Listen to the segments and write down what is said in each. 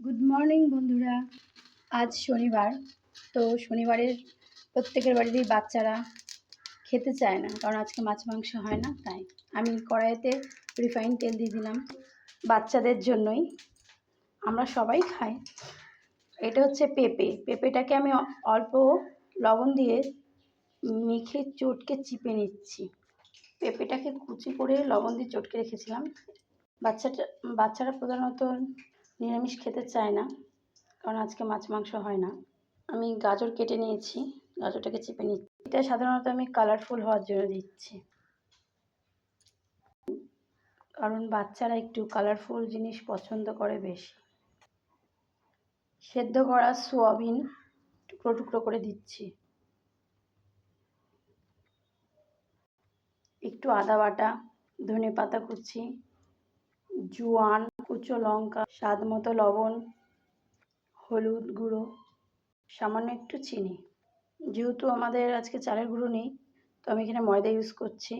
Good morning বন্ধুরা। আজ শনিবার, তো শনিবারের প্রত্যেকের বাড়িতেই বাচ্চারা খেতে চায় না, কারণ আজকে মাছ মাংস হয় না। তাই আমি কড়াইতে রিফাইন তেল দিয়ে দিলাম। বাচ্চাদের জন্যই, আমরা সবাই খাই। এটা হচ্ছে পেঁপেটাকে আমি অল্প লবণ দিয়ে মেখে চটকে চিপে নিচ্ছি। পেঁপেটাকে কুচি করে লবণ দিয়ে চটকে রেখেছিলাম। বাচ্চারা প্রধানত নিরামিষ খেতে চায় না, কারণ আজকে মাছ মাংস হয় না। আমি গাজর কেটে নিয়েছি, গাজরটাকে চেপে নিচ্ছি। এটা সাধারণত আমি কালারফুল হওয়ার জন্য দিচ্ছি, কারণ বাচ্চারা একটু কালারফুল জিনিস পছন্দ করে বেশি। সেদ্ধ করা সোয়াবিন টুকরো টুকরো করে দিচ্ছি। একটু আদা বাটা, ধনে পাতা কুচি, জোয়ান, কুচো লঙ্কা, স্বাদ মতো লবণ, হলুদ গুঁড়ো, সামান্য একটু চিনি। যেহেতু আমাদের আজকে চালের গুঁড়ো নেই, তো আমি এখানে ময়দা ইউজ করছি।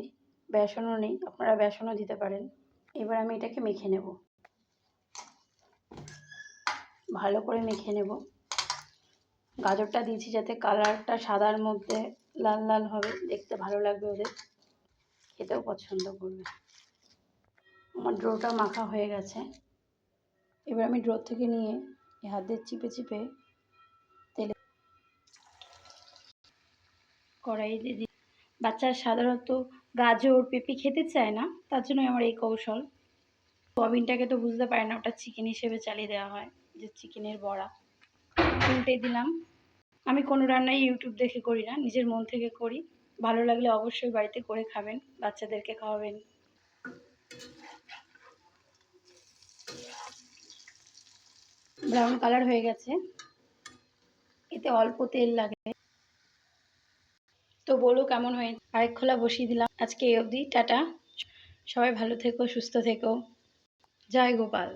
বেসনও নেই, আপনারা বেসনও দিতে পারেন। এবার আমি এটাকে মেখে নেব, ভালো করে মেখে নেব। গাজরটা দিয়েছি যাতে কালারটা সাদার মধ্যে লাল লাল হবে, দেখতে ভালো লাগবে, ওদের খেতেও পছন্দ করবে। আমার ডোটা মাখা হয়ে গেছে। এবার আমি ডো থেকে নিয়ে হাত দিয়ে চিপে চিপে তেলে কড়াইতে দিই। বাচ্চারা সাধারণত গাজর পেঁপে খেতে চায় না, তার জন্য আমার এই কৌশল। সোয়াবিনটাকে তো বুঝতে পারে না, ওটা চিকেন হিসেবে চালিয়ে দেওয়া হয়, যে চিকেনের বড়া। উল্টে দিলাম। আমি কোনো রান্নাই ইউটিউব দেখে করি না, নিজের মন থেকে করি। ভালো লাগলে অবশ্যই বাড়িতে করে খাবেন, বাচ্চাদেরকে খাওয়াবেন। ব্রাউন কালার হয়ে গেছে, এতে অল্প তেল লাগে। তো বলো কেমন হয়েছে। আরেক খোলা বসিয়ে দিলাম। আজকে এই অবধি, টাটা। সবাই ভালো থেকো, সুস্থ থেকো। জয় গোপাল।